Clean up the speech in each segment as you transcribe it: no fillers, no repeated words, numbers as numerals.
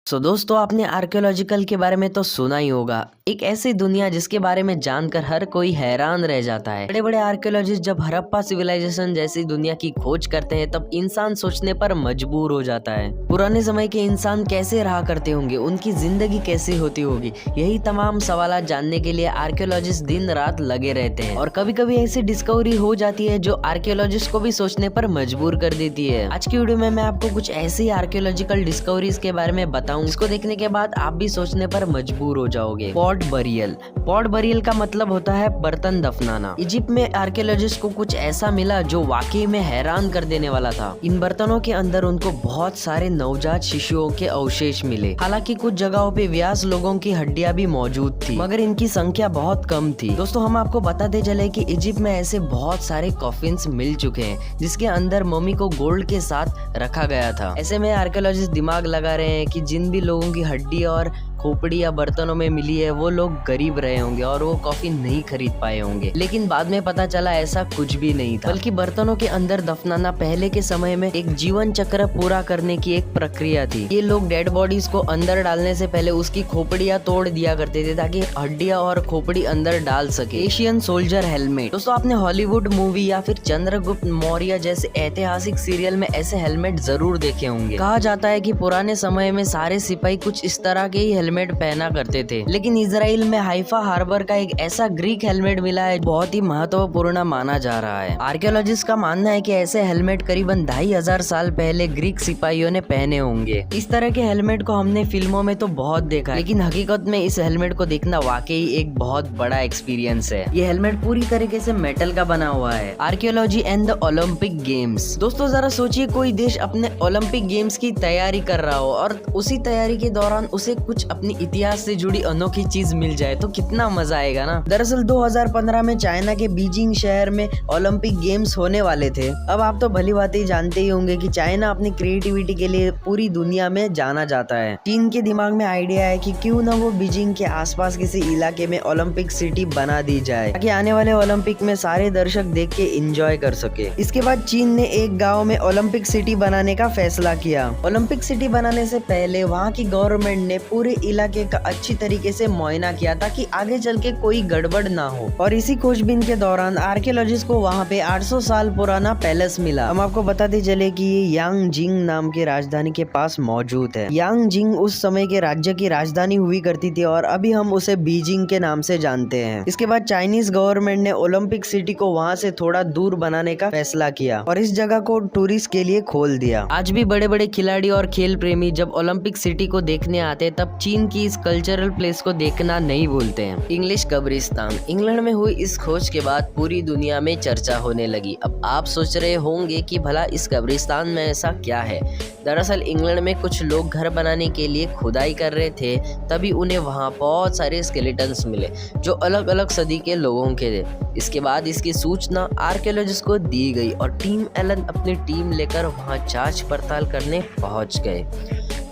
दोस्तों आपने आर्कियोलॉजिकल के बारे में तो सुना ही होगा। एक ऐसी दुनिया जिसके बारे में जानकर हर कोई हैरान रह जाता है। बड़े बड़े आर्कियोलॉजिस्ट जब हड़प्पा सिविलाइजेशन जैसी दुनिया की खोज करते हैं तब इंसान सोचने पर मजबूर हो जाता है। पुराने समय के इंसान कैसे रहा करते होंगे, उनकी जिंदगी कैसी होती होगी, यही तमाम सवाल जानने के लिए आर्कियोलॉजिस्ट दिन रात लगे रहते हैं। और कभी कभी ऐसी डिस्कवरी हो जाती है जो आर्कियोलॉजिस्ट को भी सोचने पर मजबूर कर देती है। आज की वीडियो में मैं आपको कुछ ऐसी आर्कियोलॉजिकल डिस्कवरीज के बारे में बताऊंगा इसको देखने के बाद आप भी सोचने पर मजबूर हो जाओगे। Pot burial. पॉट बरियल का मतलब होता है बर्तन दफनाना। इजिप्ट में आर्कियोलॉजिस्ट को कुछ ऐसा मिला जो वाकई में हैरान कर देने वाला था। इन बर्तनों के अंदर उनको बहुत सारे नवजात शिशुओं के अवशेष मिले। हालांकि कुछ जगहों पे व्यास लोगों की हड्डियां भी मौजूद थी, मगर इनकी संख्या बहुत कम थी। दोस्तों हम आपको बताते चले कि इजिप्ट में ऐसे बहुत सारे कॉफिन्स मिल चुके हैं जिसके अंदर मम्मी को गोल्ड के साथ रखा गया था। ऐसे में आर्कियोलॉजिस्ट दिमाग लगा रहे हैं कि जिन भी लोगों की हड्डी और खोपड़ी या बर्तनों में मिली है वो लोग गरीब रहे होंगे और वो कॉफी नहीं खरीद पाए होंगे। लेकिन बाद में पता चला ऐसा कुछ भी नहीं था, बल्कि बर्तनों के अंदर दफनाना पहले के समय में एक जीवन चक्र पूरा करने की एक प्रक्रिया थी। ये लोग डेड बॉडीज को अंदर डालने से पहले उसकी खोपड़ियां तोड़ दिया करते थे ताकि हड्डियां और खोपड़ी अंदर डाल सके। Asian soldier helmet. दोस्तों आपने हॉलीवुड मूवी या फिर चंद्रगुप्त मौर्य जैसे ऐतिहासिक सीरियल में ऐसे हेलमेट जरूर देखे होंगे। कहा जाता है कि पुराने समय में सारे सिपाही कुछ इस तरह के ही हेलमेट पहना करते थे, लेकिन इजराइल में हाइफा हार्बर का एक ऐसा ग्रीक हेलमेट मिला है बहुत ही महत्वपूर्ण माना जा रहा है। आर्कियोलॉजिस्ट का मानना है कि ऐसे हेलमेट करीबन 2500 साल पहले ग्रीक सिपाहियों ने पहने होंगे। इस तरह के हेलमेट को हमने फिल्मों में तो बहुत देखा है, लेकिन हकीकत में इस हेलमेट को देखना वाकई एक बहुत बड़ा एक्सपीरियंस है। ये हेलमेट पूरी तरीके से मेटल का बना हुआ है। Archaeology and the Olympic games. दोस्तों जरा सोचिए, कोई देश अपने ओलंपिक गेम्स की तैयारी कर रहा हो और उसी तैयारी के दौरान उसे कुछ अपनी इतिहास से जुड़ी अनोखी चीज मिल जाए तो कितना मजा आएगा ना। दरअसल 2015 में चाइना के बीजिंग शहर में ओलंपिक गेम्स होने वाले थे। अब आप तो भली बात ही जानते ही होंगे कि चाइना अपनी क्रिएटिविटी के लिए पूरी दुनिया में जाना जाता है। चीन के दिमाग में आइडिया है कि क्यों ना वो बीजिंग के आसपास किसी इलाके में ओलंपिक सिटी बना दी जाए ताकि आने वाले ओलंपिक में सारे दर्शक देख के एंजॉय कर सके। इसके बाद चीन ने एक गाँव में ओलंपिक सिटी बनाने का फैसला किया। ओलंपिक सिटी बनाने से पहले वहाँ की गवर्नमेंट ने पूरे इलाके का अच्छी तरीके से मुआयना किया ताकि आगे चल के कोई गड़बड़ ना हो। और इसी खोजबीन के दौरान आर्कियोलॉजिस्ट को वहाँ पे 800 साल पुराना पैलेस मिला। हम आपको बताते चले कि ये यांगजिंग नाम के राजधानी के पास मौजूद है। यांगजिंग उस समय के राज्य की राजधानी हुई करती थी और अभी हम उसे बीजिंग के नाम से जानते हैं। इसके बाद चाइनीज गवर्नमेंट ने ओलंपिक सिटी को वहाँ से थोड़ा दूर बनाने का फैसला किया और इस जगह को टूरिस्ट के लिए खोल दिया। आज भी बड़े बड़े खिलाड़ी और खेल प्रेमी जब ओलंपिक सिटी को देखने आते तब चीन की इस कल्चरल प्लेस को देखना नहीं भूलते हैं। इंग्लिश कब्रिस्तान। इंग्लैंड में हुई इस खोज के बाद पूरी दुनिया में चर्चा होने लगी। अब आप सोच रहे होंगे कि भला इस कब्रिस्तान में ऐसा क्या है। दरअसल इंग्लैंड में कुछ लोग घर बनाने के लिए खुदाई कर रहे थे, तभी उन्हें वहाँ बहुत सारे स्केलेटन्स मिले जो अलग अलग सदी के लोगों के थे। इसके बाद इसकी सूचना आर्कियोलॉजिस्ट को दी गई और टीम एलन अपनी टीम लेकर वहाँ जांच पड़ताल करने पहुँच गए।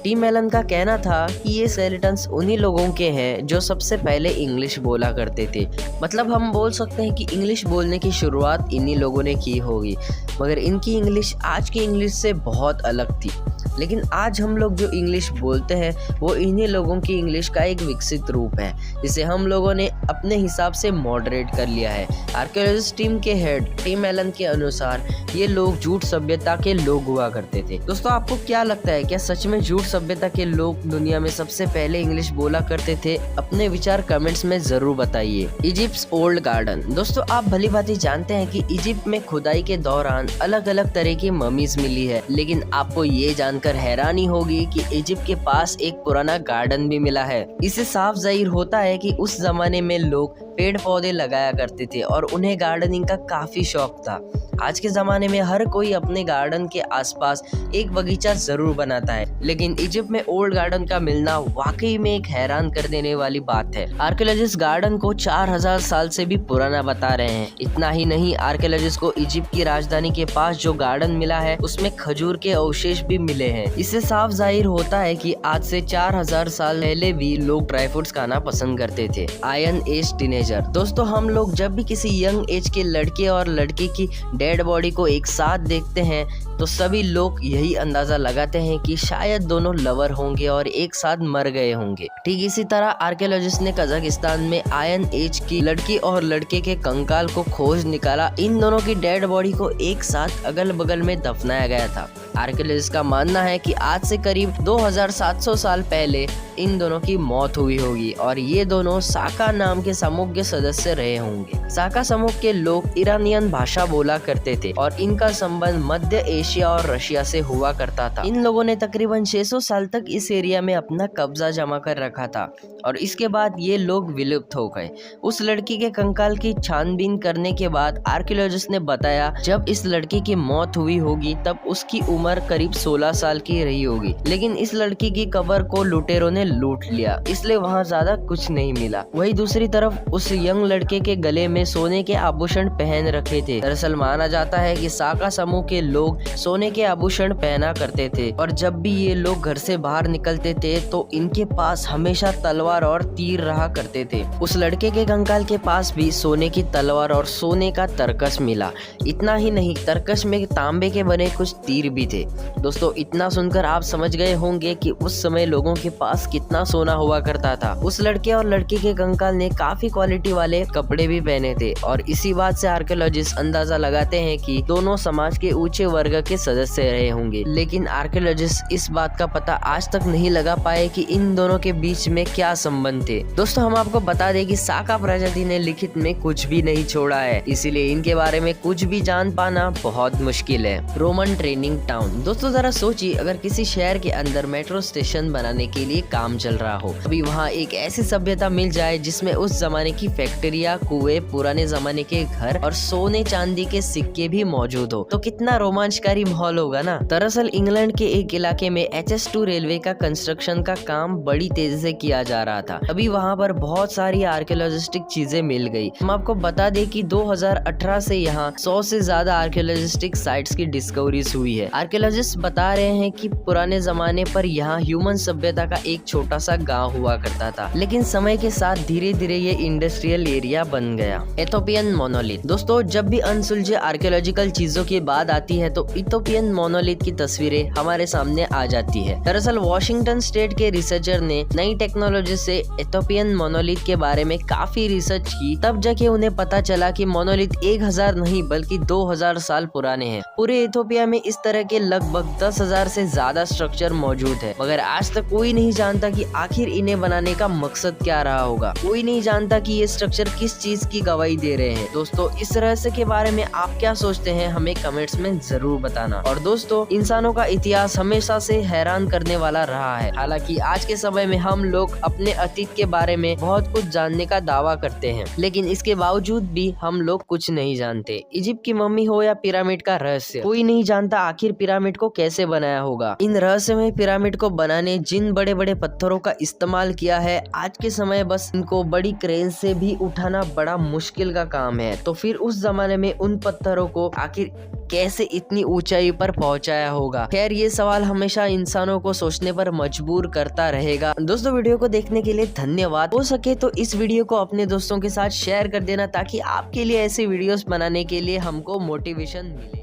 टीम एलन का कहना था कि ये स्केलेटन्स उन्हीं लोगों के हैं जो सबसे पहले इंग्लिश बोला करते थे। मतलब हम बोल सकते हैं कि इंग्लिश बोलने की शुरुआत इन्हीं लोगों ने की होगी, मगर इनकी इंग्लिश आज की इंग्लिश से बहुत अलग थी। लेकिन आज हम लोग जो इंग्लिश बोलते हैं वो इन्हीं लोगों की इंग्लिश का एक विकसित रूप है जिसे हम लोगों ने अपने हिसाब से मॉडरेट कर लिया है। आर्कियोलॉजिस्ट टीम के हेड टीम एलन के अनुसार ये लोग जूट सभ्यता के लोग हुआ करते थे। दोस्तों आपको क्या लगता है, क्या सच में जूट सभ्यता के लोग दुनिया में सबसे पहले इंग्लिश बोला करते थे? अपने विचार कमेंट्स में जरूर बताइए। Egypt old garden. दोस्तों आप भली भांति जानते हैं कि इजिप्ट में खुदाई के दौरान अलग अलग तरह की ममीज मिली है, लेकिन आपको ये जानकर हैरानी होगी कि इजिप्ट के पास एक पुराना गार्डन भी मिला है। इससे साफ जाहिर होता है कि उस जमाने में लोग पेड़ पौधे लगाया करते थे और उन्हें गार्डनिंग का काफी शौक था। आज के जमाने में हर कोई अपने गार्डन के आसपास एक बगीचा जरूर बनाता है, लेकिन इजिप्ट में ओल्ड गार्डन का मिलना वाकई में एक हैरान कर देने वाली बात है। आर्कियोलॉजिस्ट गार्डन को 4000 साल से भी पुराना बता रहे हैं। इतना ही नहीं, आर्कियोलॉजिस्ट को इजिप्ट की राजधानी के पास जो गार्डन मिला है उसमें खजूर के अवशेष भी मिले हैं। इससे साफ जाहिर होता है कि आज से 4000 साल पहले भी लोग ड्राई फ्रूट्स खाना पसंद करते थे। Iron age teenager. दोस्तों हम लोग जब भी किसी यंग एज के लड़के और लड़की की डेड बॉडी को एक साथ देखते हैं तो सभी लोग यही अंदाजा लगाते हैं कि शायद दोनों लवर होंगे और एक साथ मर गए होंगे। ठीक इसी तरह आर्कियोलॉजिस्ट ने कजाकिस्तान में आयरन एज की लड़की और लड़के के कंकाल को खोज निकाला। इन दोनों की डेड बॉडी को एक साथ अगल बगल में दफनाया गया था। आर्कियोलॉजिस्ट का मानना है कि आज से करीब 2700 साल पहले इन दोनों की मौत हुई होगी और ये दोनों साका नाम के समूह के सदस्य रहे होंगे। साका समूह के लोग ईरानियन भाषा बोला करते थे और इनका संबंध मध्य एशिया और रशिया से हुआ करता था। इन लोगों ने तकरीबन 600 साल तक इस एरिया में अपना कब्जा जमा कर रखा था और इसके बाद ये लोग विलुप्त हो गए। उस लड़की के कंकाल की छानबीन करने के बाद आर्कियोलॉजिस्ट ने बताया जब इस लड़की की मौत हुई होगी तब उसकी उम्र करीब 16 साल की रही होगी, लेकिन इस लड़की की कब्र को लुटेरों ने लूट लिया, इसलिए वहाँ ज्यादा कुछ नहीं मिला। वही दूसरी तरफ उस यंग लड़के के गले में सोने के आभूषण पहन रखे थे। दरअसल माना जाता है कि साका समूह के लोग सोने के आभूषण पहना करते थे और जब भी ये लोग घर से बाहर निकलते थे तो इनके पास हमेशा तलवार और तीर रहा करते थे। उस लड़के के कंकाल के पास भी सोने की तलवार और सोने का तरकश मिला। इतना ही नहीं, तरकश में तांबे के बने कुछ तीर भी थे। दोस्तों इतना सुनकर आप समझ गए होंगे कि उस समय लोगों के पास कितना सोना हुआ करता था। उस लड़के और लड़की के कंकाल ने काफी क्वालिटी वाले कपड़े भी पहने थे और इसी बात से आर्कियोलॉजिस्ट अंदाजा लगाते हैं कि दोनों समाज के ऊंचे वर्ग के सदस्य रहे होंगे। लेकिन आर्कियोलॉजिस्ट इस बात का पता आज तक नहीं लगा पाए कि इन दोनों के बीच में क्या संबंध थे। दोस्तों हम आपको बता दें कि साका प्रजाति ने लिखित में कुछ भी नहीं छोड़ा है, इसीलिए इनके बारे में कुछ भी जान पाना बहुत मुश्किल है। Roman training town. दोस्तों जरा सोचिए, अगर किसी शहर के अंदर मेट्रो स्टेशन बनाने के लिए काम चल रहा हो, अभी वहाँ एक ऐसी सभ्यता मिल जाए जिसमें उस जमाने की फैक्ट्रियाँ, कुएं, पुराने जमाने के घर और सोने चांदी के सिक्के भी मौजूद हो तो कितना रोमांचकारी माहौल होगा ना। दरअसल इंग्लैंड के एक इलाके में HS2 रेलवे का कंस्ट्रक्शन का काम बड़ी तेजी से किया जा रहा था। अभी वहाँ पर बहुत सारी आर्कियोलॉजिस्टिक चीजें मिल गई। हम आपको बता दें कि 2018 से यहाँ 100 से ज्यादा आर्कियोलॉजिस्टिक साइट्स की डिस्कवरीज हुई है। आर्कियोलॉजिस्ट बता रहे हैं कि पुराने जमाने पर यहाँ ह्यूमन सभ्यता का एक छोटा सा गांव हुआ करता था, लेकिन समय के साथ धीरे धीरे ये इंडस्ट्रियल एरिया बन गया। Ethiopian monolith. दोस्तों जब भी अनसुलझे आर्कियोलॉजिकल चीजों की बात आती है तो इथोपियन मोनोलिथ की तस्वीरें हमारे सामने आ जाती है। दरअसल वॉशिंगटन स्टेट के रिसर्चर ने नई टेक्नोलॉजी से इथोपियन मोनोलिथ के बारे में काफी रिसर्च की, तब जाके उन्हें पता चला कि मोनोलिथ 1000 नहीं बल्कि 2000 साल पुराने हैं। पूरे इथोपिया में इस तरह के लगभग 10,000 से ज्यादा स्ट्रक्चर मौजूद है, मगर आज तक कोई नहीं जानता कि आखिर इन्हें बनाने का मकसद क्या रहा होगा। कोई नहीं जानता कि ये स्ट्रक्चर किस चीज की गवाही दे रहे हैं। दोस्तों इस रहस्य के बारे में आप क्या सोचते हैं, हमें कमेंट्स में जरूर बताना। और दोस्तों इंसानों का इतिहास हमेशा से हैरान करने वाला रहा है। हालांकि आज के समय में हम लोग अपने अतीत के बारे में बहुत कुछ जानने का दावा करते हैं, लेकिन इसके बावजूद भी हम लोग कुछ नहीं जानते। इजिप्ट की मम्मी हो या पिरामिड का रहस्य, कोई नहीं जानता आखिर पिरामिड को कैसे बनाया होगा। इन रहस्यमय पिरामिड को बनाने जिन बड़े बड़े पत्थरों का इस्तेमाल किया है, आज के समय बस इनको बड़ी क्रेन से भी उठाना बड़ा मुश्किल का काम है। तो फिर उस जमाने में उन पत्थरों को आखिर कैसे इतनी ऊंचाई पर पहुंचाया होगा। खैर ये सवाल हमेशा इंसानों को सोचने पर मजबूर करता रहेगा। दोस्तों वीडियो को देखने के लिए धन्यवाद। हो सके तो इस वीडियो को अपने दोस्तों के साथ शेयर कर देना ताकि आपके लिए ऐसे वीडियोस बनाने के लिए हमको मोटिवेशन मिले।